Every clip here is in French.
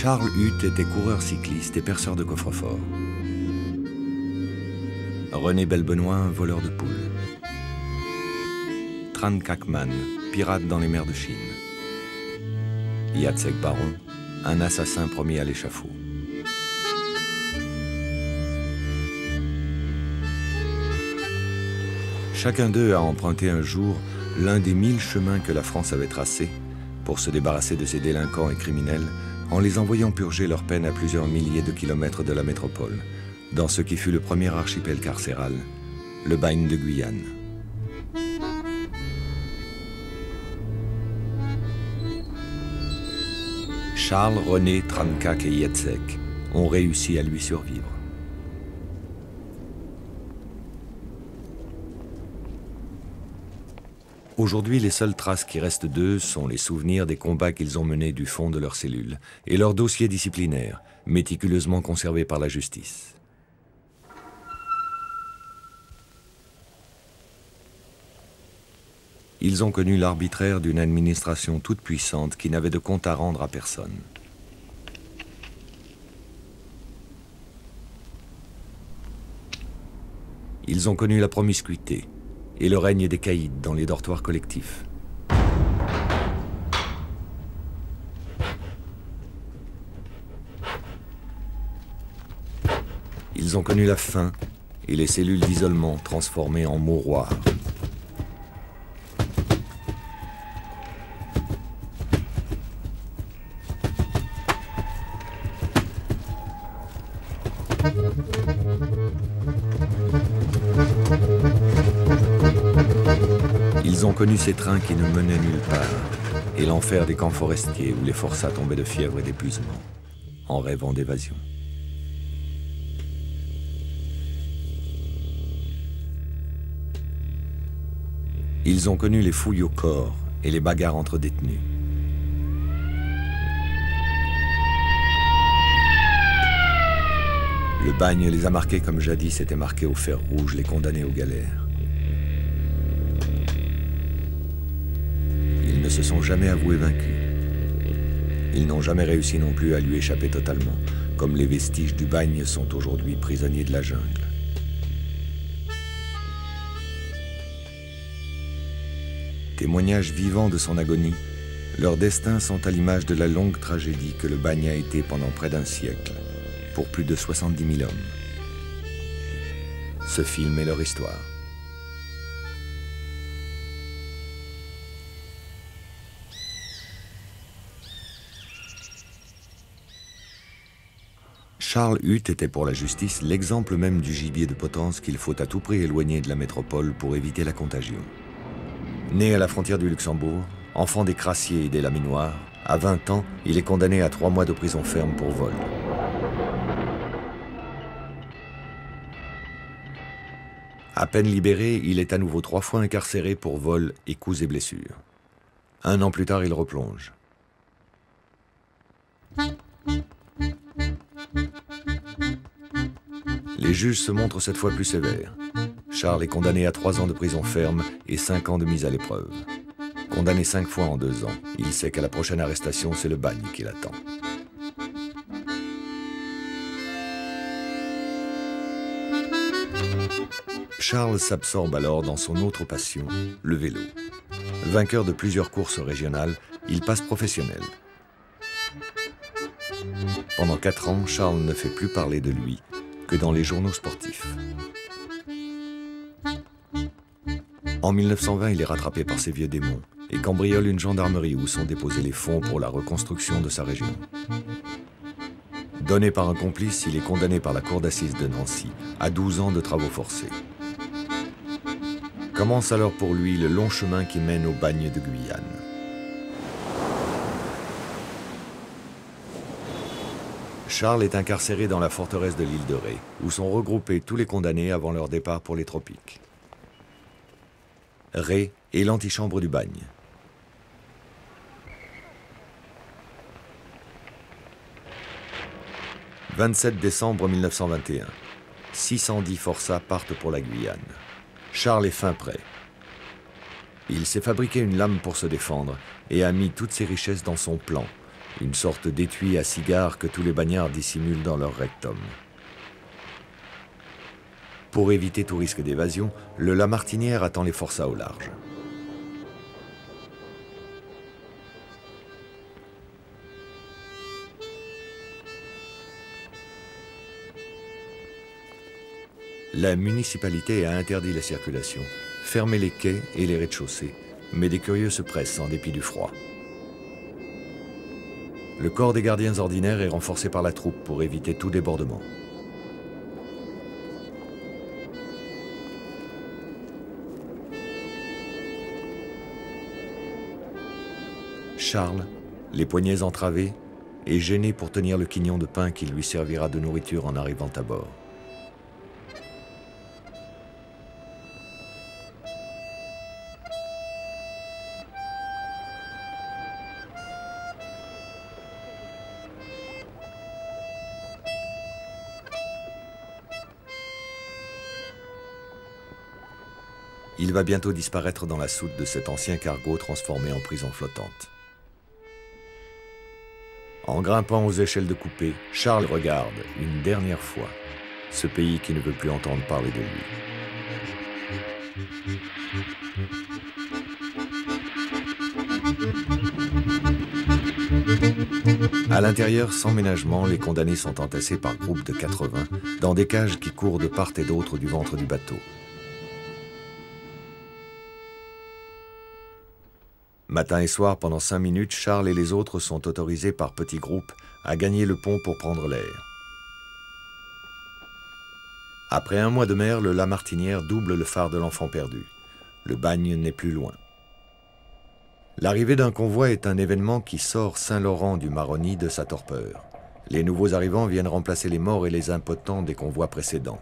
Charles Huth était coureur cycliste et perceur de coffre-fort. René Belbenoit, voleur de poules. Tran Khachman, pirate dans les mers de Chine. Jacek Baron, un assassin promis à l'échafaud. Chacun d'eux a emprunté un jour l'un des 1000 chemins que la France avait tracés pour se débarrasser de ses délinquants et criminels en les envoyant purger leur peine à plusieurs milliers de kilomètres de la métropole, dans ce qui fut le premier archipel carcéral, le bagne de Guyane. Charles, René, Tran Khach et Jacek ont réussi à lui survivre. Aujourd'hui, les seules traces qui restent d'eux sont les souvenirs des combats qu'ils ont menés du fond de leurs cellules et leurs dossiers disciplinaires, méticuleusement conservés par la justice. Ils ont connu l'arbitraire d'une administration toute puissante qui n'avait de compte à rendre à personne. Ils ont connu la promiscuité et le règne des caïds dans les dortoirs collectifs. Ils ont connu la faim et les cellules d'isolement transformées en mouroirs. Ils ont connu ces trains qui ne menaient nulle part, et l'enfer des camps forestiers où les forçats tombaient de fièvre et d'épuisement, en rêvant d'évasion. Ils ont connu les fouilles au corps et les bagarres entre détenus. Le bagne les a marqués comme jadis étaient marqués au fer rouge les condamnés aux galères. Ils ne se sont jamais avoués vaincus. Ils n'ont jamais réussi non plus à lui échapper totalement, comme les vestiges du bagne sont aujourd'hui prisonniers de la jungle. Témoignages vivants de son agonie, leurs destins sont à l'image de la longue tragédie que le bagne a été pendant près d'un siècle, pour plus de 70 000 hommes. Ce film est leur histoire. Charles Huth était pour la justice l'exemple même du gibier de potence qu'il faut à tout prix éloigner de la métropole pour éviter la contagion. Né à la frontière du Luxembourg, enfant des crassiers et des laminoirs, à 20 ans, il est condamné à 3 mois de prison ferme pour vol. À peine libéré, il est à nouveau 3 fois incarcéré pour vol et coups et blessures. 1 an plus tard, il replonge. Les juges se montrent cette fois plus sévères. Charles est condamné à 3 ans de prison ferme et 5 ans de mise à l'épreuve. Condamné 5 fois en 2 ans, il sait qu'à la prochaine arrestation, c'est le bagne qui l'attend. Charles s'absorbe alors dans son autre passion, le vélo. Vainqueur de plusieurs courses régionales, il passe professionnel. Pendant 4 ans, Charles ne fait plus parler de lui que dans les journaux sportifs. En 1920, il est rattrapé par ses vieux démons et cambriole une gendarmerie où sont déposés les fonds pour la reconstruction de sa région. Donné par un complice, il est condamné par la cour d'assises de Nancy à 12 ans de travaux forcés. Commence alors pour lui le long chemin qui mène au bagne de Guyane. Charles est incarcéré dans la forteresse de l'île de Ré, où sont regroupés tous les condamnés avant leur départ pour les tropiques. Ré est l'antichambre du bagne. « 27 décembre 1921. 610 forçats partent pour la Guyane. Charles est fin prêt. Il s'est fabriqué une lame pour se défendre et a mis toutes ses richesses dans son plan, une sorte d'étui à cigares que tous les bagnards dissimulent dans leur rectum. Pour éviter tout risque d'évasion, le Lamartinière attend les forçats au large. La municipalité a interdit la circulation, fermé les quais et les rez-de-chaussée, mais des curieux se pressent en dépit du froid. Le corps des gardiens ordinaires est renforcé par la troupe pour éviter tout débordement. Charles, les poignets entravés, est gêné pour tenir le quignon de pain qui lui servira de nourriture en arrivant à bord. Il va bientôt disparaître dans la soute de cet ancien cargo transformé en prison flottante. En grimpant aux échelles de coupé, Charles regarde, une dernière fois, ce pays qui ne veut plus entendre parler de lui. À l'intérieur, sans ménagement, les condamnés sont entassés par groupes de 80 dans des cages qui courent de part et d'autre du ventre du bateau. Matin et soir, pendant 5 minutes, Charles et les autres sont autorisés par petits groupes à gagner le pont pour prendre l'air. Après 1 mois de mer, le Lamartinière double le phare de l'Enfant perdu. Le bagne n'est plus loin. L'arrivée d'un convoi est un événement qui sort Saint-Laurent du Maroni de sa torpeur. Les nouveaux arrivants viennent remplacer les morts et les impotents des convois précédents.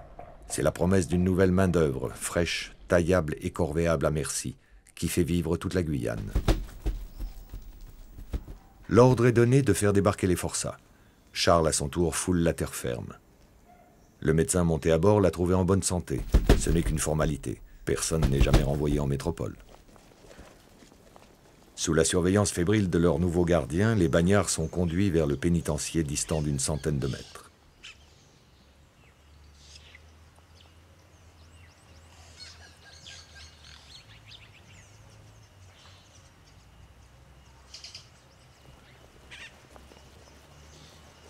C'est la promesse d'une nouvelle main-d'œuvre, fraîche, taillable et corvéable à merci, qui fait vivre toute la Guyane. L'ordre est donné de faire débarquer les forçats. Charles, à son tour, foule la terre ferme. Le médecin monté à bord l'a trouvé en bonne santé. Ce n'est qu'une formalité. Personne n'est jamais renvoyé en métropole. Sous la surveillance fébrile de leurs nouveaux gardiens, les bagnards sont conduits vers le pénitencier distant d'une centaine de mètres.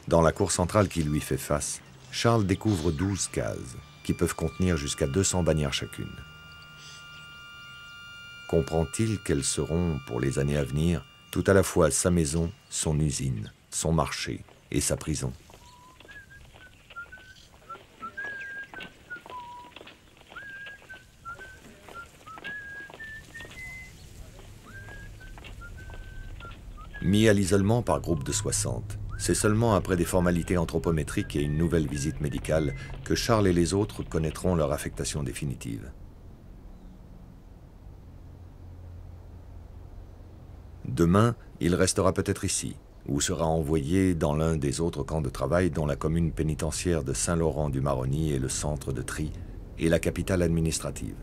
Dans la cour centrale qui lui fait face, Charles découvre 12 cases qui peuvent contenir jusqu'à 200 bagnards chacune. Comprend-il qu'elles seront, pour les années à venir, tout à la fois sa maison, son usine, son marché et sa prison? Mis à l'isolement par groupe de 60, c'est seulement après des formalités anthropométriques et une nouvelle visite médicale que Charles et les autres connaîtront leur affectation définitive. Demain, il restera peut-être ici, ou sera envoyé dans l'un des autres camps de travail dont la commune pénitentiaire de Saint-Laurent du Maroni est le centre de tri et la capitale administrative.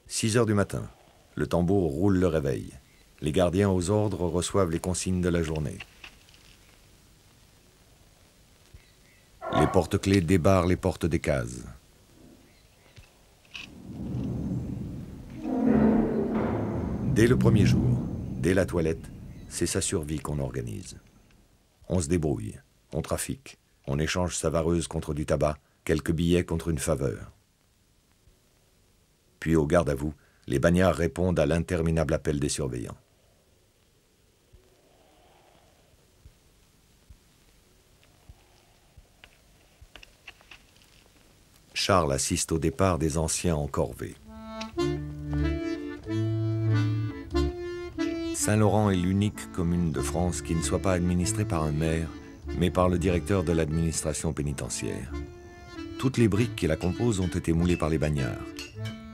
« 6 heures du matin. Le tambour roule le réveil. Les gardiens aux ordres reçoivent les consignes de la journée. Les porte-clés débarrent les portes des cases. Dès le premier jour, dès la toilette, c'est sa survie qu'on organise. On se débrouille, on trafique, on échange sa vareuse contre du tabac, quelques billets contre une faveur. Puis au garde à vous, les bagnards répondent à l'interminable appel des surveillants. Charles assiste au départ des anciens en corvée. Saint-Laurent est l'unique commune de France qui ne soit pas administrée par un maire, mais par le directeur de l'administration pénitentiaire. Toutes les briques qui la composent ont été moulées par les bagnards.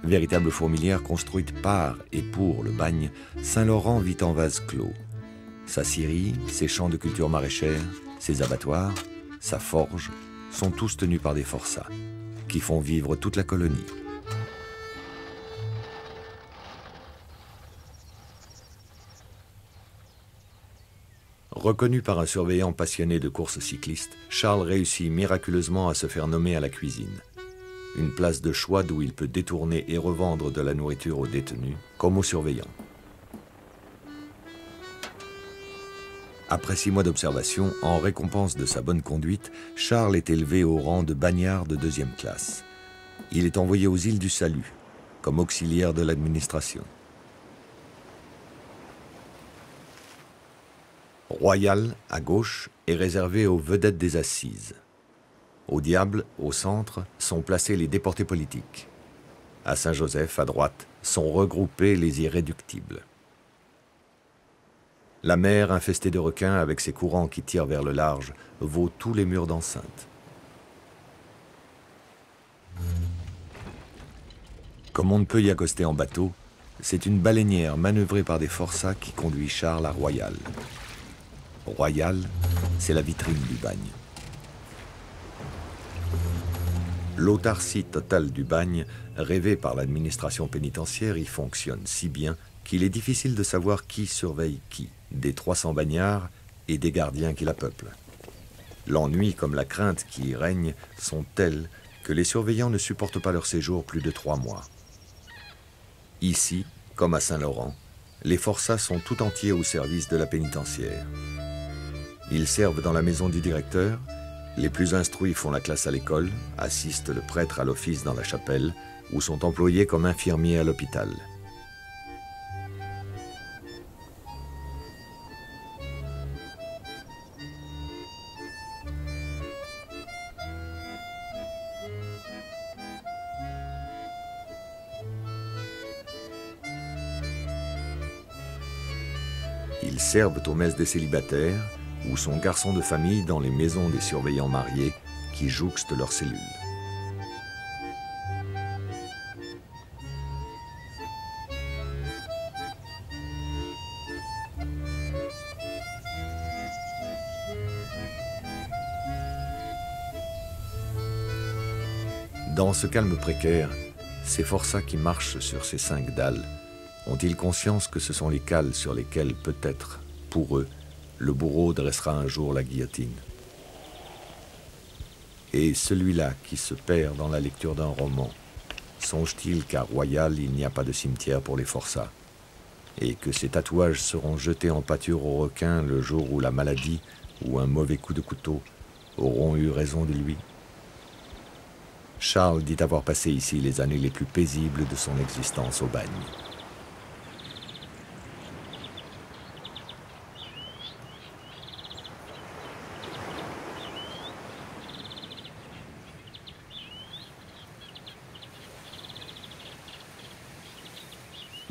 Véritable fourmilière construite par et pour le bagne, Saint-Laurent vit en vase clos. Sa scierie, ses champs de culture maraîchère, ses abattoirs, sa forge, sont tous tenus par des forçats, qui font vivre toute la colonie. Reconnu par un surveillant passionné de courses cyclistes, Charles réussit miraculeusement à se faire nommer à la cuisine. Une place de choix d'où il peut détourner et revendre de la nourriture aux détenus, comme aux surveillants. Après 6 mois d'observation, en récompense de sa bonne conduite, Charles est élevé au rang de bagnard de 2e classe. Il est envoyé aux îles du Salut, comme auxiliaire de l'administration. Royal, à gauche, est réservé aux vedettes des assises. Au Diable, au centre, sont placés les déportés politiques. À Saint-Joseph, à droite, sont regroupés les irréductibles. La mer, infestée de requins avec ses courants qui tirent vers le large, vaut tous les murs d'enceinte. Comme on ne peut y accoster en bateau, c'est une baleinière manœuvrée par des forçats qui conduit Charles à Royal. Royal, c'est la vitrine du bagne. L'autarcie totale du bagne, rêvée par l'administration pénitentiaire, y fonctionne si bien qu'il est difficile de savoir qui surveille qui, des 300 bagnards et des gardiens qui la peuplent. L'ennui comme la crainte qui y règne sont tels que les surveillants ne supportent pas leur séjour plus de 3 mois. Ici, comme à Saint-Laurent, les forçats sont tout entiers au service de la pénitentiaire. Ils servent dans la maison du directeur, les plus instruits font la classe à l'école, assistent le prêtre à l'office dans la chapelle, ou sont employés comme infirmiers à l'hôpital. Ils servent aux messes des célibataires ou sont garçons de famille dans les maisons des surveillants mariés qui jouxtent leurs cellules. Dans ce calme précaire, ces forçats qui marchent sur ces 5 dalles ont-ils conscience que ce sont les cales sur lesquelles, peut-être, pour eux, le bourreau dressera un jour la guillotine? Et celui-là qui se perd dans la lecture d'un roman, songe-t-il qu'à Royal, il n'y a pas de cimetière pour les forçats, et que ces tatouages seront jetés en pâture aux requins le jour où la maladie ou un mauvais coup de couteau auront eu raison de lui? Charles dit avoir passé ici les années les plus paisibles de son existence au bagne.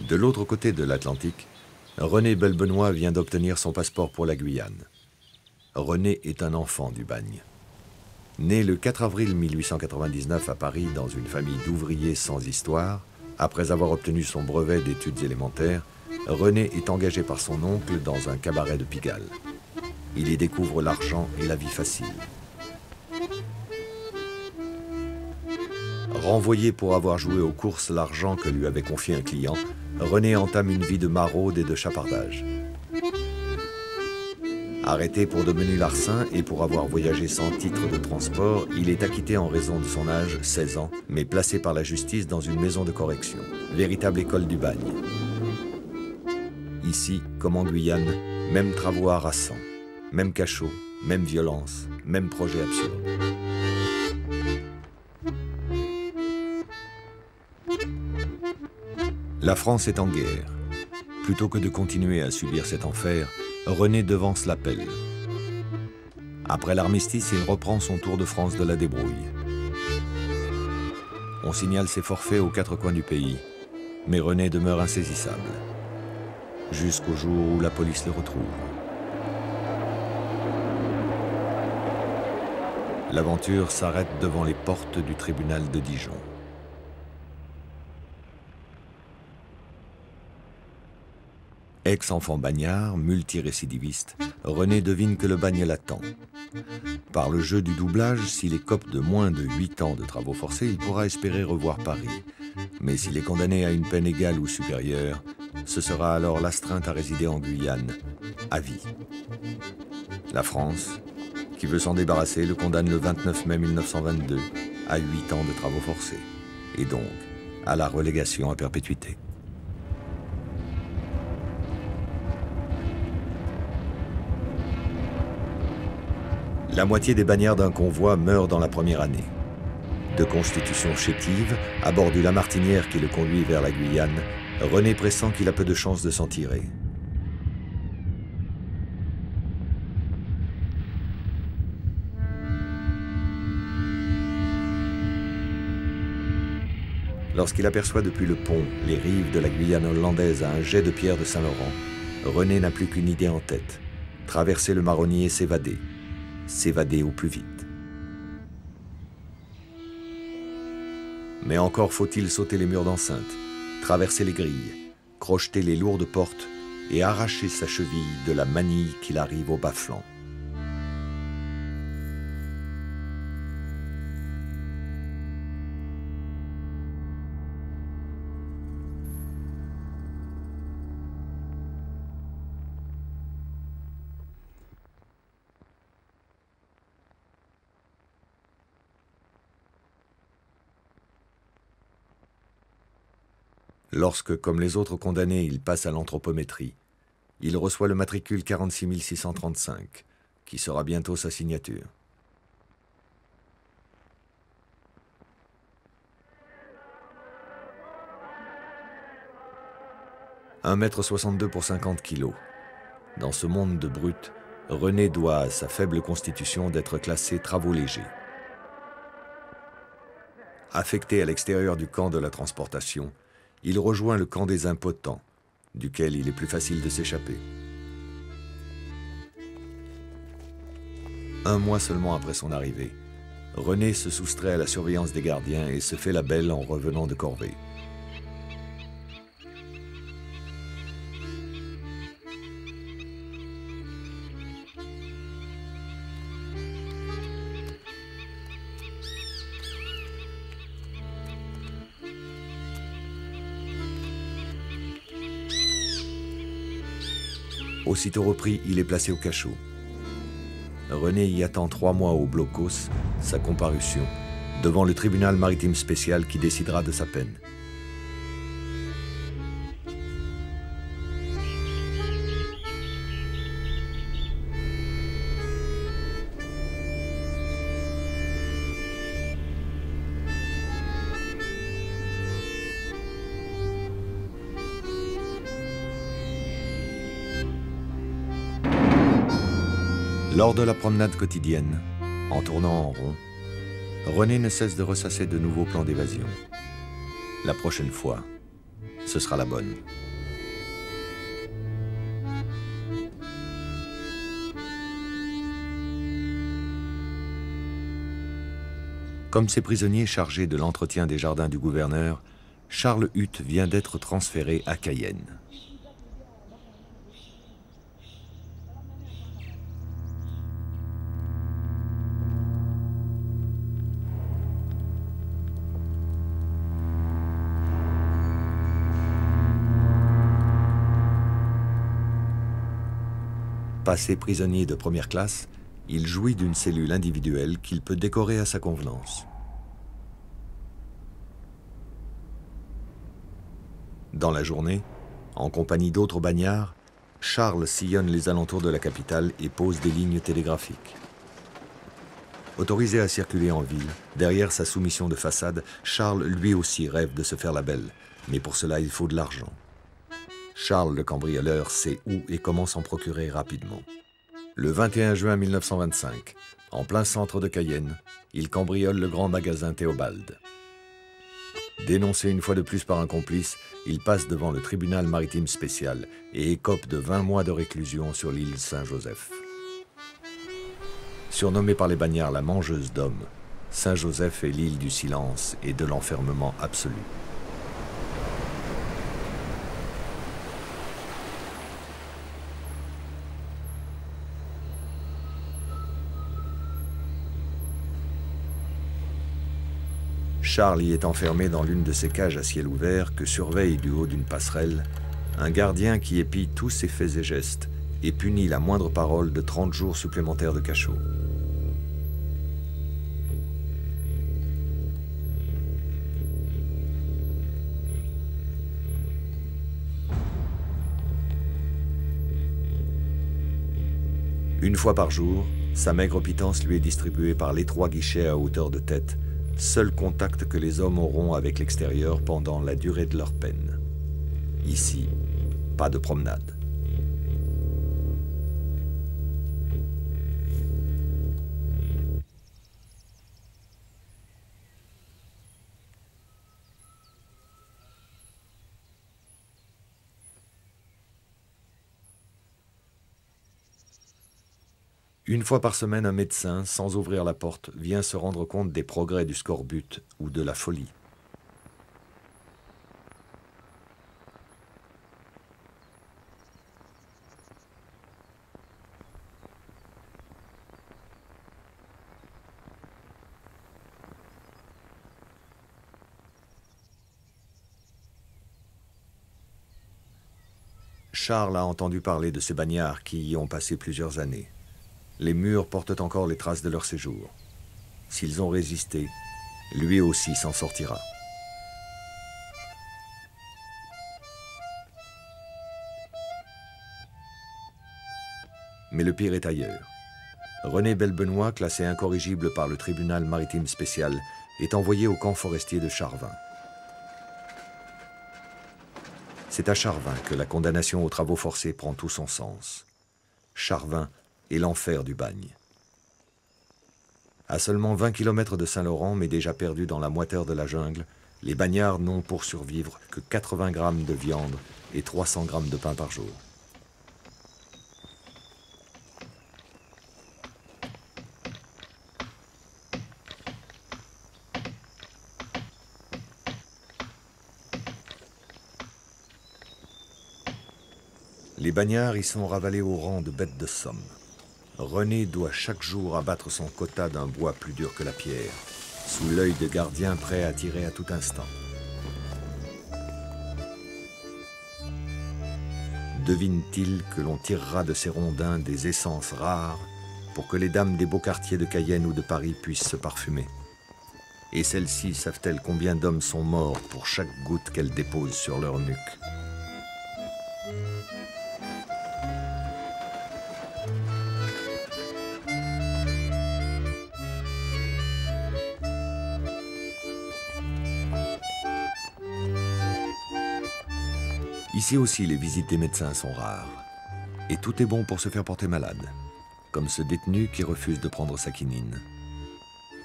De l'autre côté de l'Atlantique, René Belbenois vient d'obtenir son passeport pour la Guyane. René est un enfant du bagne. Né le 4 avril 1899 à Paris dans une famille d'ouvriers sans histoire, après avoir obtenu son brevet d'études élémentaires, René est engagé par son oncle dans un cabaret de Pigalle. Il y découvre l'argent et la vie facile. Renvoyé pour avoir joué aux courses l'argent que lui avait confié un client, René entame une vie de maraude et de chapardage. Arrêté pour de menus larcins et pour avoir voyagé sans titre de transport, il est acquitté en raison de son âge, 16 ans, mais placé par la justice dans une maison de correction, véritable école du bagne. Ici, comme en Guyane, même travaux harassants, même cachot, même violence, même projet absurde. La France est en guerre. Plutôt que de continuer à subir cet enfer, René devance l'appel. Après l'armistice, il reprend son tour de France de la débrouille. On signale ses forfaits aux 4 coins du pays, mais René demeure insaisissable, jusqu'au jour où la police le retrouve. L'aventure s'arrête devant les portes du tribunal de Dijon. Ex-enfant bagnard, multirécidiviste, René devine que le bagne l'attend. Par le jeu du doublage, s'il écope de moins de 8 ans de travaux forcés, il pourra espérer revoir Paris. Mais s'il est condamné à une peine égale ou supérieure, ce sera alors l'astreinte à résider en Guyane, à vie. La France, qui veut s'en débarrasser, le condamne le 29 mai 1922 à 8 ans de travaux forcés, et donc à la relégation à perpétuité. La moitié des bagnards d'un convoi meurent dans la première année. De constitution chétive, à bord du Lamartinière qui le conduit vers la Guyane, René pressent qu'il a peu de chances de s'en tirer. Lorsqu'il aperçoit depuis le pont les rives de la Guyane hollandaise à un jet de pierre de Saint-Laurent, René n'a plus qu'une idée en tête, traverser le marronnier et s'évader. S'évader au plus vite. Mais encore faut-il sauter les murs d'enceinte, traverser les grilles, crocheter les lourdes portes et arracher sa cheville de la manille qu'il arrive au bas-flanc. Lorsque, comme les autres condamnés, il passe à l'anthropométrie, il reçoit le matricule 46 635, qui sera bientôt sa signature. « 1,62 m pour 50 kg. Dans ce monde de brutes, René doit à sa faible constitution d'être classé travaux légers. Affecté à l'extérieur du camp de la transportation, il rejoint le camp des impotents, duquel il est plus facile de s'échapper. Un mois seulement après son arrivée, René se soustrait à la surveillance des gardiens et se fait la belle en revenant de corvée. Aussitôt repris, il est placé au cachot. René y attend 3 mois au blocos, sa comparution, devant le tribunal maritime spécial qui décidera de sa peine. Lors de la promenade quotidienne, en tournant en rond, René ne cesse de ressasser de nouveaux plans d'évasion. La prochaine fois, ce sera la bonne. Comme ses prisonniers chargés de l'entretien des jardins du gouverneur, Charles Huth vient d'être transféré à Cayenne. Passé prisonnier de première classe, il jouit d'une cellule individuelle qu'il peut décorer à sa convenance. Dans la journée, en compagnie d'autres bagnards, Charles sillonne les alentours de la capitale et pose des lignes télégraphiques. Autorisé à circuler en ville, derrière sa soumission de façade, Charles lui aussi rêve de se faire la belle, mais pour cela il faut de l'argent. Charles le cambrioleur sait où et comment s'en procurer rapidement. Le 21 juin 1925, en plein centre de Cayenne, il cambriole le grand magasin Théobald. Dénoncé une fois de plus par un complice, il passe devant le tribunal maritime spécial et écope de 20 mois de réclusion sur l'île Saint-Joseph. Surnommée par les bagnards la mangeuse d'hommes, Saint-Joseph est l'île du silence et de l'enfermement absolu. Charles y est enfermé dans l'une de ces cages à ciel ouvert que surveille du haut d'une passerelle un gardien qui épie tous ses faits et gestes et punit la moindre parole de 30 jours supplémentaires de cachot. Une fois par jour, sa maigre pitance lui est distribuée par l'étroit guichet à hauteur de tête, seul contact que les hommes auront avec l'extérieur pendant la durée de leur peine. Ici, pas de promenade. Une fois par semaine, un médecin, sans ouvrir la porte, vient se rendre compte des progrès du scorbut ou de la folie. Charles a entendu parler de ces bagnards qui y ont passé plusieurs années. Les murs portent encore les traces de leur séjour. S'ils ont résisté, lui aussi s'en sortira. Mais le pire est ailleurs. René Belbenoit, classé incorrigible par le tribunal maritime spécial, est envoyé au camp forestier de Charvin. C'est à Charvin que la condamnation aux travaux forcés prend tout son sens. Charvin est l'enfer du bagne. À seulement 20 km de Saint-Laurent, mais déjà perdu dans la moiteur de la jungle, les bagnards n'ont pour survivre que 80 grammes de viande et 300 grammes de pain par jour. Les bagnards y sont ravalés au rang de bêtes de somme. René doit chaque jour abattre son quota d'un bois plus dur que la pierre, sous l'œil de gardiens prêts à tirer à tout instant. Devine-t-il que l'on tirera de ces rondins des essences rares pour que les dames des beaux quartiers de Cayenne ou de Paris puissent se parfumer? Et celles-ci savent-elles combien d'hommes sont morts pour chaque goutte qu'elles déposent sur leur nuque? Ici aussi, les visites des médecins sont rares. Et tout est bon pour se faire porter malade, comme ce détenu qui refuse de prendre sa quinine.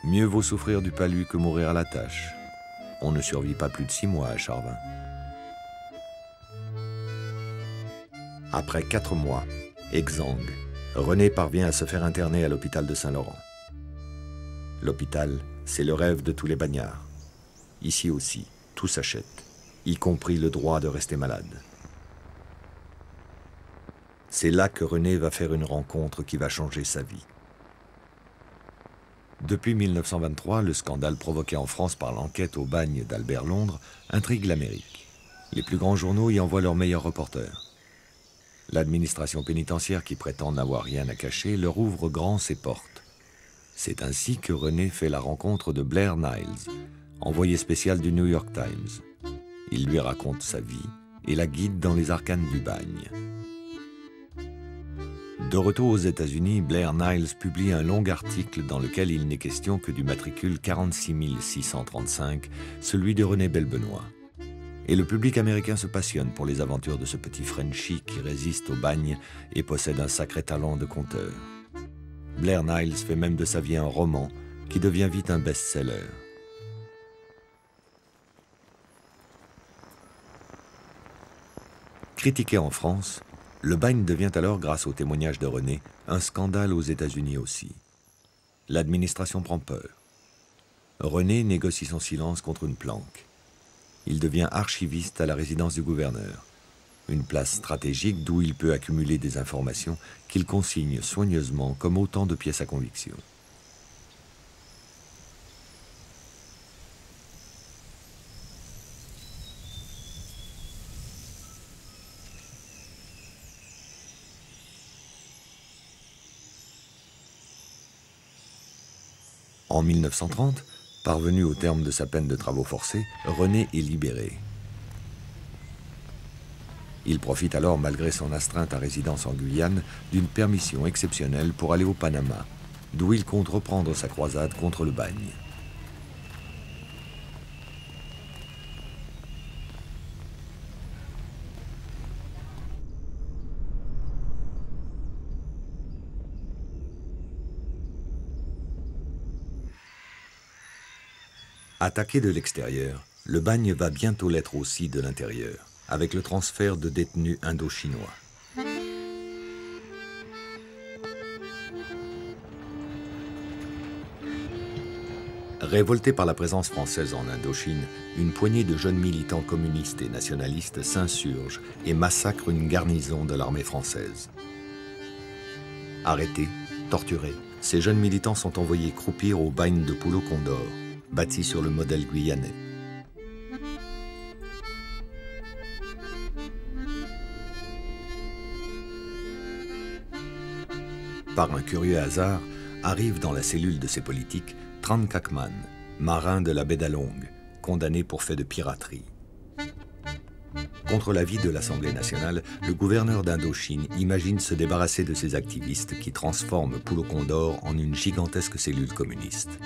Mieux vaut souffrir du palu que mourir à la tâche. On ne survit pas plus de 6 mois à Charvin. Après 4 mois, exsangue, René parvient à se faire interner à l'hôpital de Saint-Laurent. L'hôpital, c'est le rêve de tous les bagnards. Ici aussi, tout s'achète, y compris le droit de rester malade. C'est là que René va faire une rencontre qui va changer sa vie. Depuis 1923, le scandale provoqué en France par l'enquête au bagne d'Albert Londres intrigue l'Amérique. Les plus grands journaux y envoient leurs meilleurs reporters. L'administration pénitentiaire, qui prétend n'avoir rien à cacher, leur ouvre grand ses portes. C'est ainsi que René fait la rencontre de Blair Niles, envoyé spécial du New York Times. Il lui raconte sa vie et la guide dans les arcanes du bagne. De retour aux États-Unis, Blair Niles publie un long article dans lequel il n'est question que du matricule 46 635, celui de René Belbenoit. Et le public américain se passionne pour les aventures de ce petit Frenchie qui résiste au bagne et possède un sacré talent de conteur. Blair Niles fait même de sa vie un roman qui devient vite un best-seller. Critiqué en France, le bagne devient alors, grâce au témoignage de René, un scandale aux États-Unis aussi. L'administration prend peur. René négocie son silence contre une planque. Il devient archiviste à la résidence du gouverneur, une place stratégique d'où il peut accumuler des informations qu'il consigne soigneusement comme autant de pièces à conviction. En 1930, parvenu au terme de sa peine de travaux forcés, René est libéré. Il profite alors, malgré son astreinte à résidence en Guyane, d'une permission exceptionnelle pour aller au Panama, d'où il compte reprendre sa croisade contre le bagne. Attaqué de l'extérieur, le bagne va bientôt l'être aussi de l'intérieur, avec le transfert de détenus indo-chinois. Révoltés par la présence française en Indochine, une poignée de jeunes militants communistes et nationalistes s'insurgent et massacrent une garnison de l'armée française. Arrêtés, torturés, ces jeunes militants sont envoyés croupir au bagne de Pulo Condor, bâti sur le modèle guyanais. Par un curieux hasard, arrive dans la cellule de ces politiques Tran Khakman, marin de la baie d'Along, condamné pour fait de piraterie. Contre l'avis de l'Assemblée nationale, le gouverneur d'Indochine imagine se débarrasser de ces activistes qui transforment Pulo Condor en une gigantesque cellule communiste.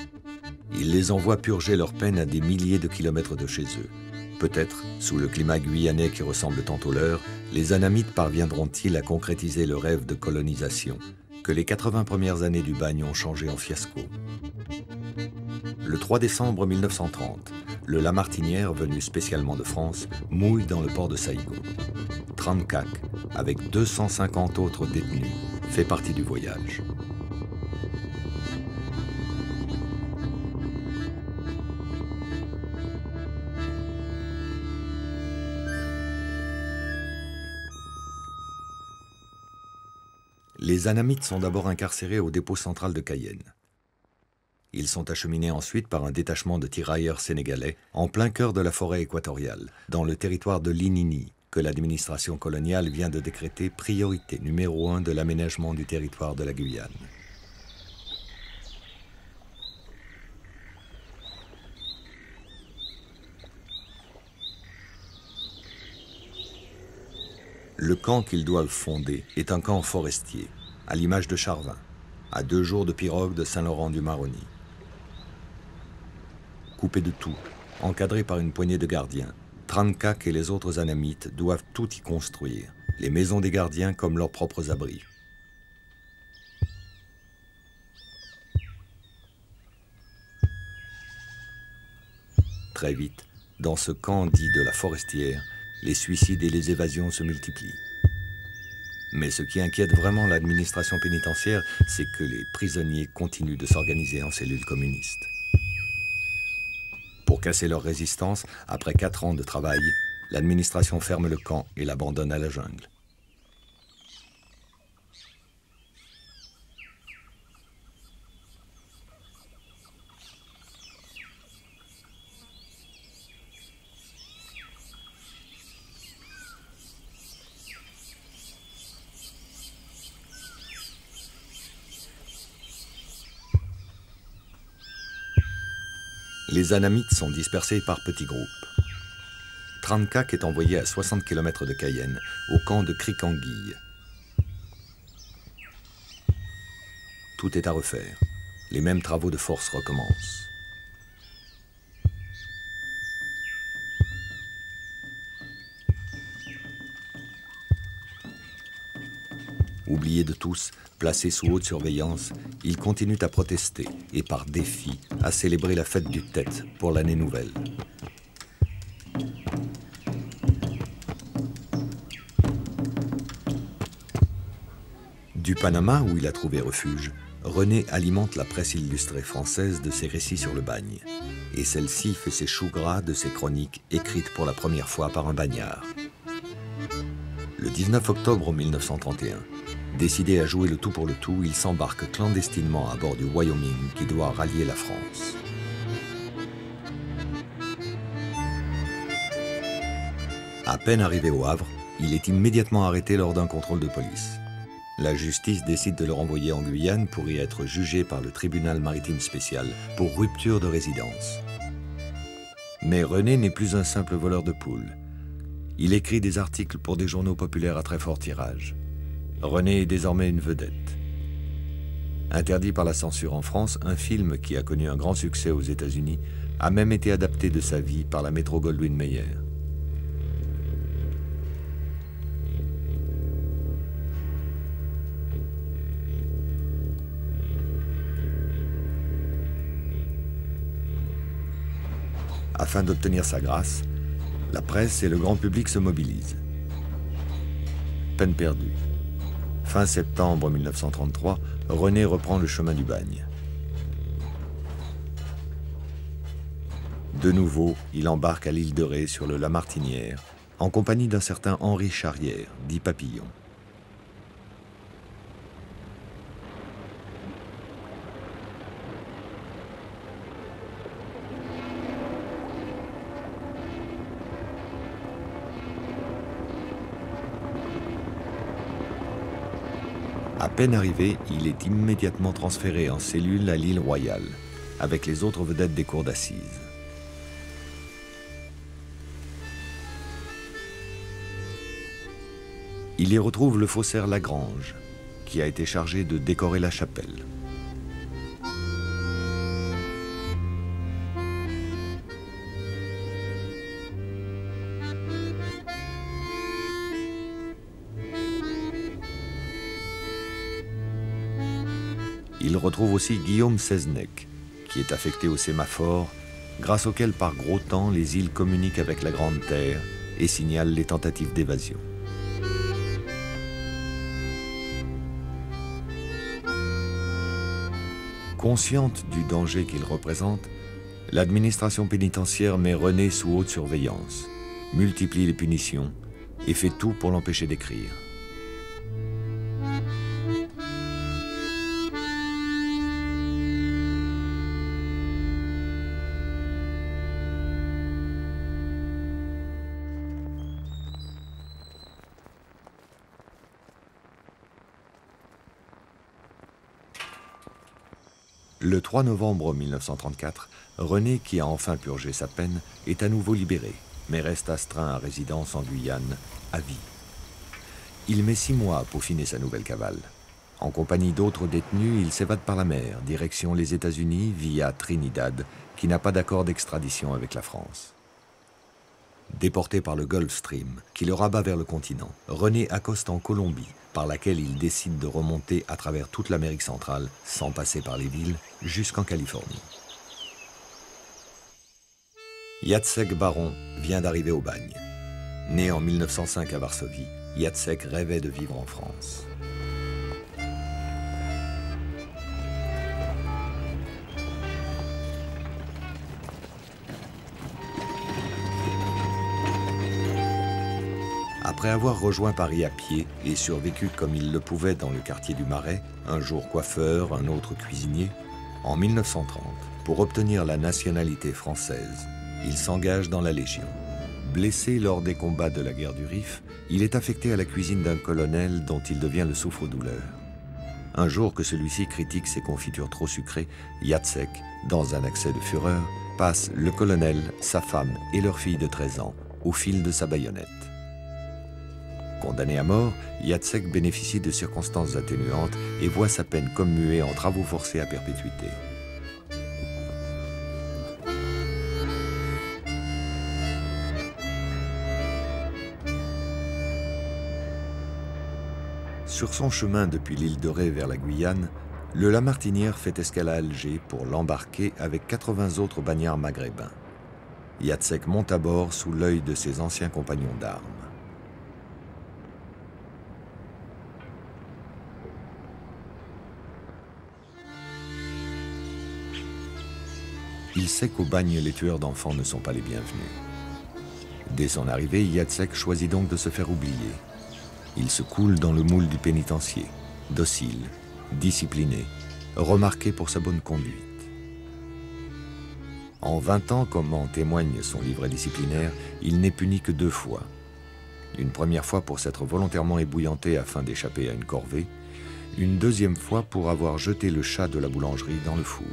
Il les envoie purger leur peine à des milliers de kilomètres de chez eux. Peut-être, sous le climat guyanais qui ressemble tant au leur, les Anamites parviendront-ils à concrétiser le rêve de colonisation que les 80 premières années du bagne ont changé en fiasco. Le 3 décembre 1930, le Lamartinière, venu spécialement de France, mouille dans le port de Saïgo. Tran Khak, avec 250 autres détenus, fait partie du voyage. Les Anamites sont d'abord incarcérés au dépôt central de Cayenne. Ils sont acheminés ensuite par un détachement de tirailleurs sénégalais en plein cœur de la forêt équatoriale, dans le territoire de l'Inini, que l'administration coloniale vient de décréter priorité numéro 1 de l'aménagement du territoire de la Guyane. Le camp qu'ils doivent fonder est un camp forestier, à l'image de Charvin, à 2 jours de pirogue de Saint-Laurent-du-Maroni. Coupé de tout, encadré par une poignée de gardiens, Tran Khak et les autres Anamites doivent tout y construire, les maisons des gardiens comme leurs propres abris. Très vite, dans ce camp dit de la Forestière, les suicides et les évasions se multiplient. Mais ce qui inquiète vraiment l'administration pénitentiaire, c'est que les prisonniers continuent de s'organiser en cellules communistes. Pour casser leur résistance, après 4 ans de travail, l'administration ferme le camp et l'abandonne à la jungle. Les Anamites sont dispersés par petits groupes. Tran Khak est envoyé à 60 km de Cayenne, au camp de Cricanguille. Tout est à refaire. Les mêmes travaux de force recommencent. Oubliés de tous, placés sous haute surveillance, ils continuent à protester et par défi à célébrer la fête du Tête pour l'année nouvelle. Du Panama, où il a trouvé refuge, René alimente la presse illustrée française de ses récits sur le bagne. Et celle-ci fait ses choux gras de ses chroniques écrites pour la première fois par un bagnard. Le 19 octobre 1931, décidé à jouer le tout pour le tout, il s'embarque clandestinement à bord du Wyoming qui doit rallier la France. À peine arrivé au Havre, il est immédiatement arrêté lors d'un contrôle de police. La justice décide de le renvoyer en Guyane pour y être jugé par le tribunal maritime spécial pour rupture de résidence. Mais René n'est plus un simple voleur de poules. Il écrit des articles pour des journaux populaires à très fort tirage. René est désormais une vedette. Interdit par la censure en France, un film qui a connu un grand succès aux États-Unis a même été adapté de sa vie par la Metro-Goldwyn-Mayer. Afin d'obtenir sa grâce, la presse et le grand public se mobilisent. Peine perdue. Fin septembre 1933, René reprend le chemin du bagne. De nouveau, il embarque à l'île de Ré sur le Lamartinière, en compagnie d'un certain Henri Charrière, dit Papillon. À peine arrivé, il est immédiatement transféré en cellule à l'île Royale, avec les autres vedettes des cours d'assises. Il y retrouve le faussaire Lagrange, qui a été chargé de décorer la chapelle. Il retrouve aussi Guillaume Seznec, qui est affecté au sémaphore, grâce auquel par gros temps les îles communiquent avec la Grande Terre et signalent les tentatives d'évasion. Consciente du danger qu'il représente, l'administration pénitentiaire met René sous haute surveillance, multiplie les punitions et fait tout pour l'empêcher d'écrire. Le 3 novembre 1934, René, qui a enfin purgé sa peine, est à nouveau libéré, mais reste astreint à résidence en Guyane, à vie. Il met 6 mois à peaufiner sa nouvelle cavale. En compagnie d'autres détenus, il s'évade par la mer, direction les États-Unis via Trinidad, qui n'a pas d'accord d'extradition avec la France. Déporté par le Gulf Stream, qui le rabat vers le continent, René accoste en Colombie, par laquelle il décide de remonter à travers toute l'Amérique centrale, sans passer par les villes, jusqu'en Californie. Jacek Baron vient d'arriver au bagne. Né en 1905 à Varsovie, Jacek rêvait de vivre en France. Après avoir rejoint Paris à pied et survécu comme il le pouvait dans le quartier du Marais, un jour coiffeur, un autre cuisinier, en 1930, pour obtenir la nationalité française, il s'engage dans la Légion. Blessé lors des combats de la guerre du Rif, il est affecté à la cuisine d'un colonel dont il devient le souffre-douleur. Un jour que celui-ci critique ses confitures trop sucrées, Jacek, dans un accès de fureur, passe le colonel, sa femme et leur fille de 13 ans au fil de sa baïonnette. Condamné à mort, Jacek bénéficie de circonstances atténuantes et voit sa peine commuée en travaux forcés à perpétuité. Sur son chemin depuis l'île de Ré vers la Guyane, le Lamartinière fait escale à Alger pour l'embarquer avec 80 autres bagnards maghrébins. Jacek monte à bord sous l'œil de ses anciens compagnons d'armes. Il sait qu'au bagne, les tueurs d'enfants ne sont pas les bienvenus. Dès son arrivée, Jacek choisit donc de se faire oublier. Il se coule dans le moule du pénitencier, docile, discipliné, remarqué pour sa bonne conduite. En 20 ans, comme en témoigne son livret disciplinaire, il n'est puni que 2 fois. Une première fois pour s'être volontairement ébouillanté afin d'échapper à une corvée, une deuxième fois pour avoir jeté le chat de la boulangerie dans le four.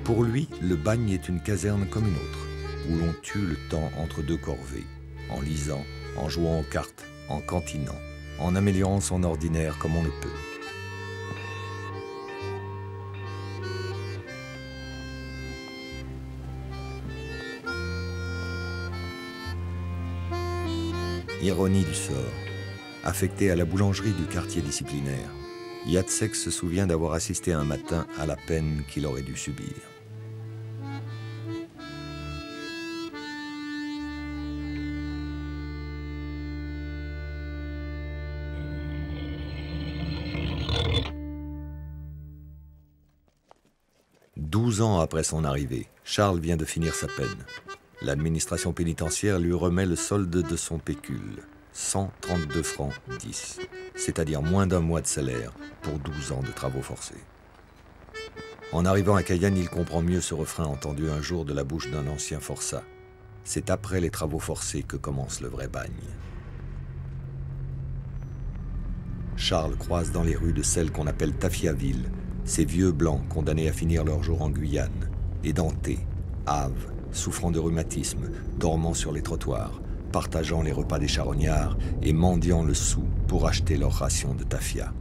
Pour lui, le bagne est une caserne comme une autre, où l'on tue le temps entre deux corvées, en lisant, en jouant aux cartes, en cantinant, en améliorant son ordinaire comme on le peut. Ironie du sort. Affecté à la boulangerie du quartier disciplinaire, Jacek se souvient d'avoir assisté un matin à la peine qu'il aurait dû subir. Douze ans après son arrivée, Charles vient de finir sa peine. L'administration pénitentiaire lui remet le solde de son pécule, 132 francs 10, c'est-à-dire moins d'un mois de salaire pour 12 ans de travaux forcés. En arrivant à Cayenne, il comprend mieux ce refrain entendu un jour de la bouche d'un ancien forçat. C'est après les travaux forcés que commence le vrai bagne. Charles croise dans les rues de celle qu'on appelle Tafiaville, ces vieux blancs condamnés à finir leur jour en Guyane, édentés, hâves, souffrant de rhumatisme, dormant sur les trottoirs, partageant les repas des charognards et mendiant le sou pour acheter leur ration de tafia.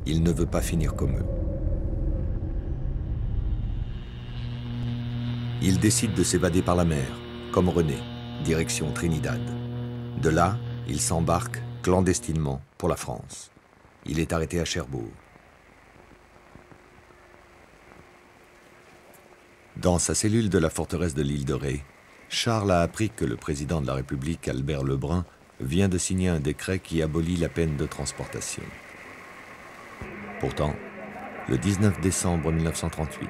Il ne veut pas finir comme eux. Il décide de s'évader par la mer, comme René, direction Trinidad. De là, il s'embarque clandestinement pour la France. Il est arrêté à Cherbourg. Dans sa cellule de la forteresse de l'île de Ré, Charles a appris que le président de la République, Albert Lebrun, vient de signer un décret qui abolit la peine de transportation. Pourtant, le 19 décembre 1938,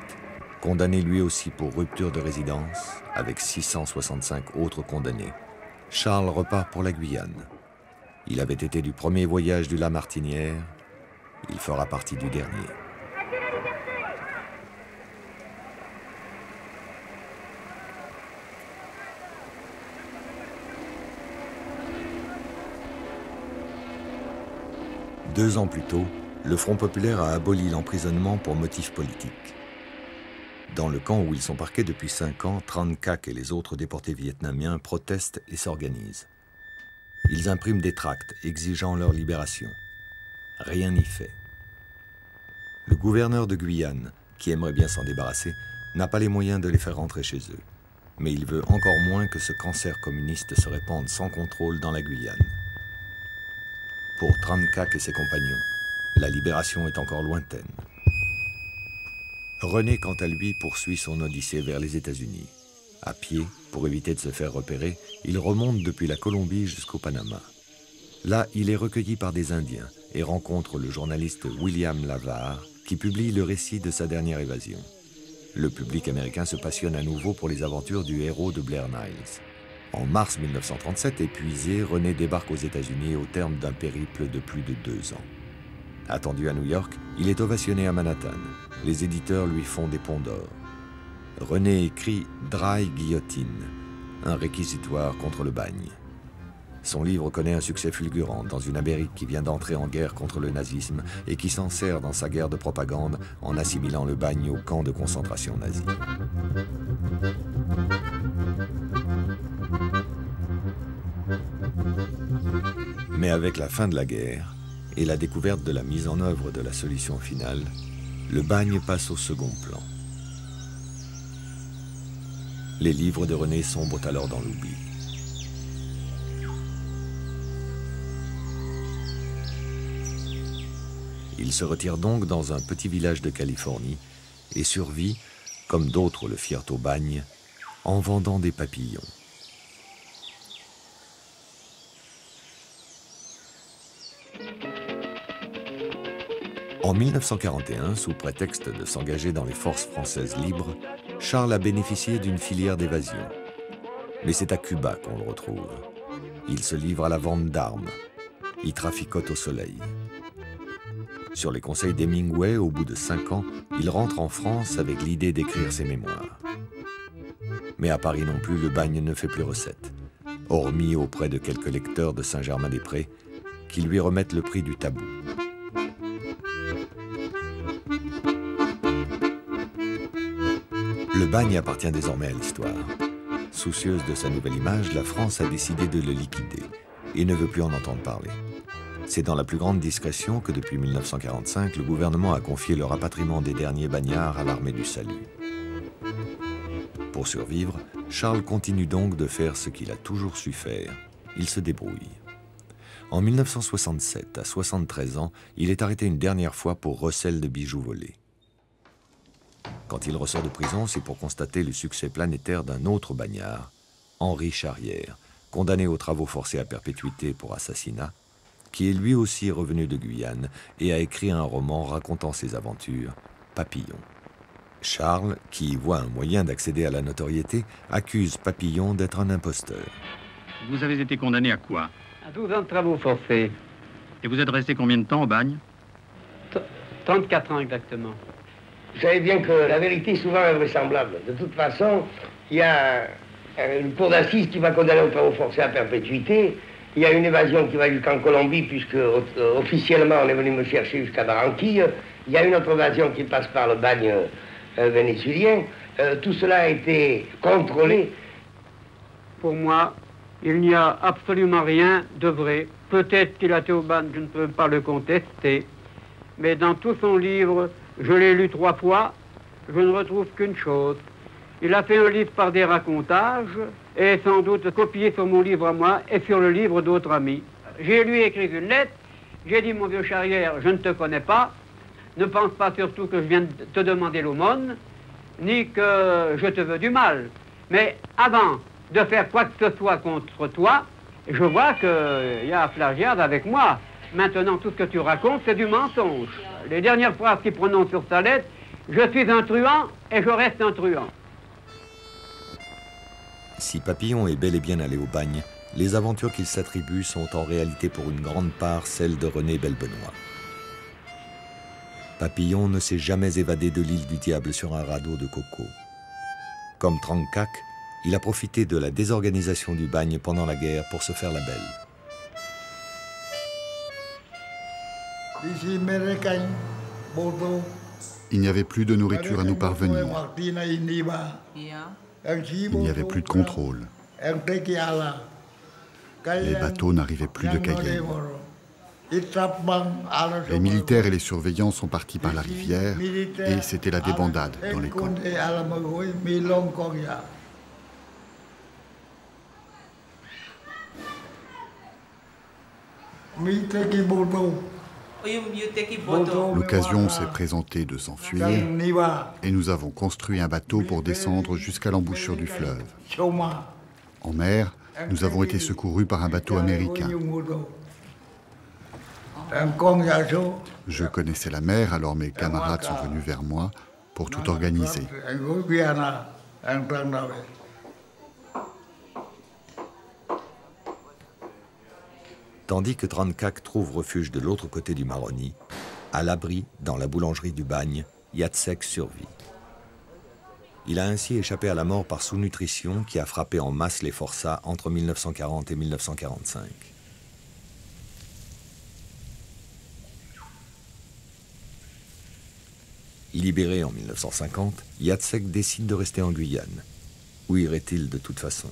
condamné lui aussi pour rupture de résidence, avec 665 autres condamnés, Charles repart pour la Guyane. Il avait été du premier voyage du Lamartinière, il fera partie du dernier. Deux ans plus tôt, le Front populaire a aboli l'emprisonnement pour motif politique. Dans le camp où ils sont parqués depuis 5 ans, Tran Kak et les autres déportés vietnamiens protestent et s'organisent. Ils impriment des tracts exigeant leur libération. Rien n'y fait. Le gouverneur de Guyane, qui aimerait bien s'en débarrasser, n'a pas les moyens de les faire rentrer chez eux. Mais il veut encore moins que ce cancer communiste se répande sans contrôle dans la Guyane. Pour Tran Kak et ses compagnons, la libération est encore lointaine. René, quant à lui, poursuit son odyssée vers les États-Unis. À pied, pour éviter de se faire repérer, il remonte depuis la Colombie jusqu'au Panama. Là, il est recueilli par des Indiens et rencontre le journaliste William Lavar, qui publie le récit de sa dernière évasion. Le public américain se passionne à nouveau pour les aventures du héros de Blair Niles. En mars 1937, épuisé, René débarque aux États-Unis au terme d'un périple de plus de 2 ans. Attendu à New York, il est ovationné à Manhattan. Les éditeurs lui font des ponts d'or. René écrit « Dry Guillotine », un réquisitoire contre le bagne. Son livre connaît un succès fulgurant dans une Amérique qui vient d'entrer en guerre contre le nazisme et qui s'en sert dans sa guerre de propagande en assimilant le bagne au camp de concentration nazi. Mais avec la fin de la guerre et la découverte de la mise en œuvre de la solution finale, le bagne passe au second plan. Les livres de René sombrent alors dans l'oubli. Il se retire donc dans un petit village de Californie et survit, comme d'autres le firent au bagne, en vendant des papillons. En 1941, sous prétexte de s'engager dans les forces françaises libres, Charles a bénéficié d'une filière d'évasion. Mais c'est à Cuba qu'on le retrouve. Il se livre à la vente d'armes. Il traficote au soleil. Sur les conseils d'Hemingway, au bout de 5 ans, il rentre en France avec l'idée d'écrire ses mémoires. Mais à Paris non plus, le bagne ne fait plus recette, hormis auprès de quelques lecteurs de Saint-Germain-des-Prés qui lui remettent le prix du tabou. Le bagne appartient désormais à l'histoire. Soucieuse de sa nouvelle image, la France a décidé de le liquider et ne veut plus en entendre parler. C'est dans la plus grande discrétion que depuis 1945, le gouvernement a confié le rapatriement des derniers bagnards à l'armée du salut. Pour survivre, Charles continue donc de faire ce qu'il a toujours su faire. Il se débrouille. En 1967, à 73 ans, il est arrêté une dernière fois pour recel de bijoux volés. Quand il ressort de prison, c'est pour constater le succès planétaire d'un autre bagnard, Henri Charrière, condamné aux travaux forcés à perpétuité pour assassinat, qui est lui aussi revenu de Guyane et a écrit un roman racontant ses aventures, Papillon. Charles, qui y voit un moyen d'accéder à la notoriété, accuse Papillon d'être un imposteur. Vous avez été condamné à quoi? À 12 ans de travaux forcés. Et vous êtes resté combien de temps au bagne? 34 ans exactement. Vous savez bien que la vérité est souvent invraisemblable. De toute façon, il y a une cour d'assises qui va condamner aux travaux forcés à perpétuité. Il y a une évasion qui va jusqu'en Colombie, puisque officiellement on est venu me chercher jusqu'à Barranquille. Il y a une autre évasion qui passe par le bagne vénézuélien. Tout cela a été contrôlé. Pour moi, il n'y a absolument rien de vrai. Peut-être qu'il a été au bagne, je ne peux pas le contester. Mais dans tout son livre, je l'ai lu 3 fois, je ne retrouve qu'une chose. Il a fait un livre par des racontages et sans doute copié sur mon livre à moi et sur le livre d'autres amis. J'ai lui écrit une lettre, j'ai dit, mon vieux Charrière, je ne te connais pas, ne pense pas surtout que je viens de te demander l'aumône, ni que je te veux du mal. Mais avant de faire quoi que ce soit contre toi, je vois qu'il y a plagiat avec moi. Maintenant, tout ce que tu racontes, c'est du mensonge. Les dernières phrases qu'il prononce sur sa lettre, je suis un truand et je reste un truand. Si Papillon est bel et bien allé au bagne, les aventures qu'il s'attribue sont en réalité pour une grande part celles de René Belbenoît. Papillon ne s'est jamais évadé de l'île du Diable sur un radeau de coco. Comme Trancac, il a profité de la désorganisation du bagne pendant la guerre pour se faire la belle. Il n'y avait plus de nourriture à nous parvenir. Il n'y avait plus de contrôle. Les bateaux n'arrivaient plus de Cayenne. Les militaires et les surveillants sont partis par la rivière et c'était la débandade dans les camps. L'occasion s'est présentée de s'enfuir et nous avons construit un bateau pour descendre jusqu'à l'embouchure du fleuve. En mer, nous avons été secourus par un bateau américain. Je connaissais la mer, alors mes camarades sont venus vers moi pour tout organiser. Tandis que Trancac trouve refuge de l'autre côté du Maroni, à l'abri dans la boulangerie du bagne, Jacek survit. Il a ainsi échappé à la mort par sous-nutrition qui a frappé en masse les forçats entre 1940 et 1945. Libéré en 1950, Jacek décide de rester en Guyane. Où irait-il de toute façon?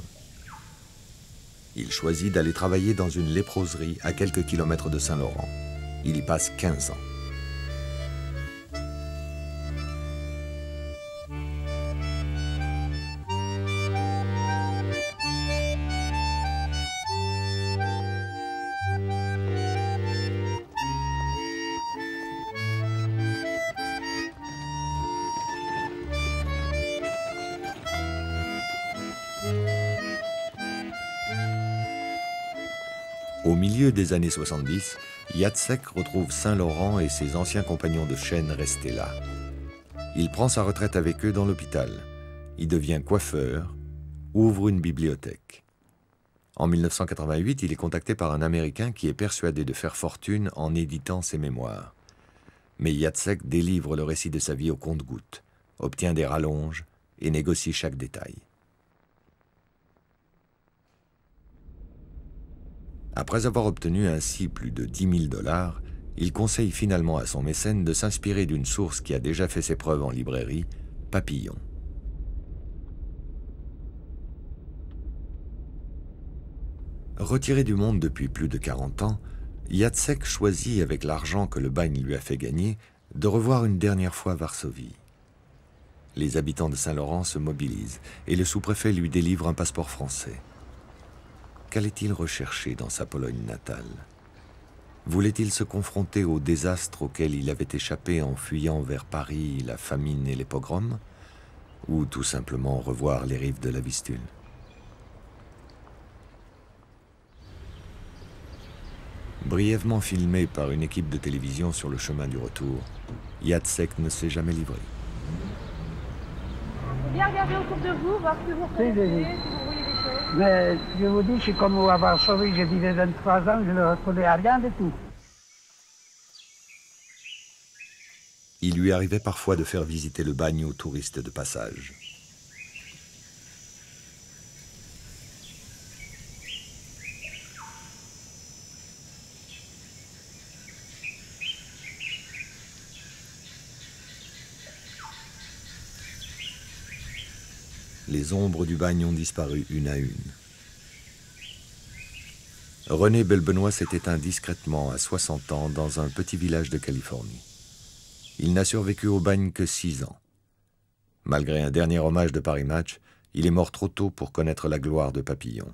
Il choisit d'aller travailler dans une léproserie à quelques kilomètres de Saint-Laurent. Il y passe 15 ans. Au milieu des années 70, Jacek retrouve Saint-Laurent et ses anciens compagnons de chaîne restés là. Il prend sa retraite avec eux dans l'hôpital. Il devient coiffeur, ouvre une bibliothèque. En 1988, il est contacté par un Américain qui est persuadé de faire fortune en éditant ses mémoires. Mais Jacek délivre le récit de sa vie au compte-gouttes, obtient des rallonges et négocie chaque détail. Après avoir obtenu ainsi plus de 10 000 $, il conseille finalement à son mécène de s'inspirer d'une source qui a déjà fait ses preuves en librairie, Papillon. Retiré du monde depuis plus de 40 ans, Jacek choisit, avec l'argent que le bagne lui a fait gagner, de revoir une dernière fois Varsovie. Les habitants de Saint-Laurent se mobilisent et le sous-préfet lui délivre un passeport français. Qu'allait-il rechercher dans sa Pologne natale? Voulait-il se confronter au désastre auquel il avait échappé en fuyant vers Paris la famine et les pogroms? Ou tout simplement revoir les rives de la Vistule? Brièvement filmé par une équipe de télévision sur le chemin du retour, Jacek ne s'est jamais livré. Bien regarder autour de vous, voir ce que vous reconnaissez, si vous voyez des choses. Mais je vous dis, c'est comme à Varsovie, je vivais 23 ans, je ne reconnais rien de tout. Il lui arrivait parfois de faire visiter le bagne aux touristes de passage. Les ombres du bagne ont disparu une à une. René Belbenois s'est éteint discrètement à 60 ans dans un petit village de Californie. Il n'a survécu au bagne que 6 ans. Malgré un dernier hommage de Paris Match, il est mort trop tôt pour connaître la gloire de Papillon.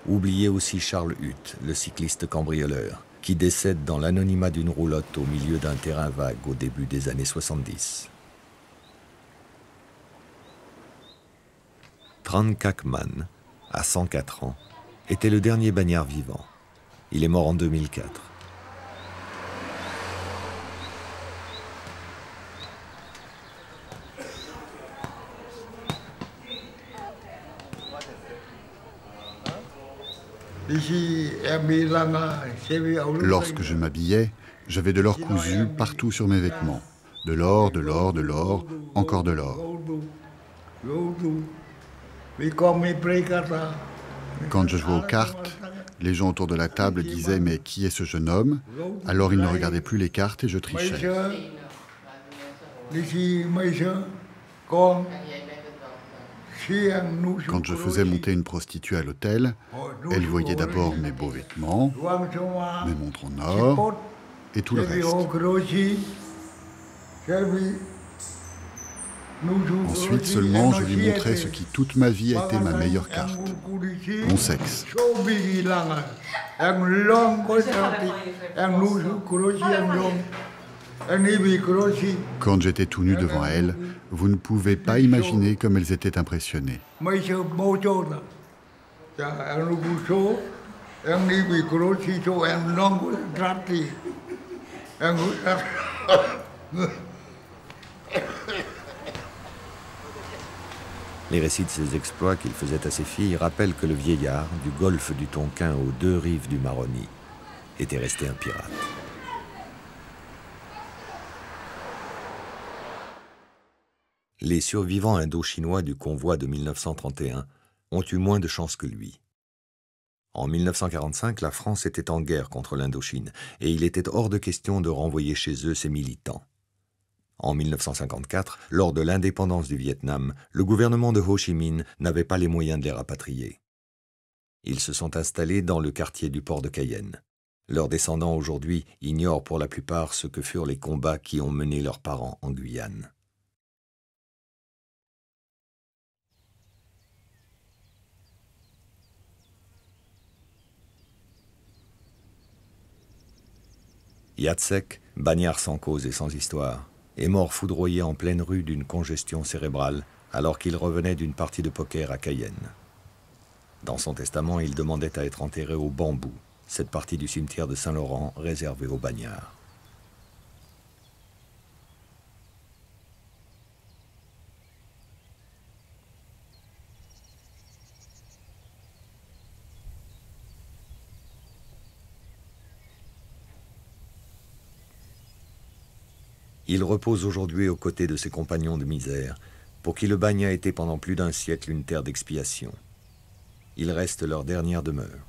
Oubliez aussi Charles Huth, le cycliste cambrioleur, qui décède dans l'anonymat d'une roulotte au milieu d'un terrain vague au début des années 70. Tran Kakman, à 104 ans, était le dernier bagnard vivant. Il est mort en 2004. Lorsque je m'habillais, j'avais de l'or cousu partout sur mes vêtements. De l'or, de l'or, de l'or, encore de l'or. Quand je jouais aux cartes, les gens autour de la table disaient « Mais qui est ce jeune homme ?» Alors ils ne regardaient plus les cartes et je trichais. Quand je faisais monter une prostituée à l'hôtel, elle voyait d'abord mes beaux vêtements, mes montres en or et tout le reste. Ensuite seulement, je lui montrais ce qui toute ma vie a été ma meilleure carte, mon sexe. Quand j'étais tout nu devant elle, vous ne pouvez pas imaginer comme elles étaient impressionnées. Les récits de ses exploits qu'il faisait à ses filles rappellent que le vieillard, du golfe du Tonkin aux deux rives du Maroni, était resté un pirate. Les survivants indo-chinois du convoi de 1931 ont eu moins de chance que lui. En 1945, la France était en guerre contre l'Indochine et il était hors de question de renvoyer chez eux ses militants. En 1954, lors de l'indépendance du Vietnam, le gouvernement de Ho Chi Minh n'avait pas les moyens de les rapatrier. Ils se sont installés dans le quartier du port de Cayenne. Leurs descendants aujourd'hui ignorent pour la plupart ce que furent les combats qui ont mené leurs parents en Guyane. Jacek, bagnard sans cause et sans histoire, est mort foudroyé en pleine rue d'une congestion cérébrale alors qu'il revenait d'une partie de poker à Cayenne. Dans son testament, il demandait à être enterré au Bambou, cette partie du cimetière de Saint-Laurent réservée aux bagnards. Il repose aujourd'hui aux côtés de ses compagnons de misère, pour qui le bagne a été pendant plus d'un siècle une terre d'expiation. Il reste leur dernière demeure.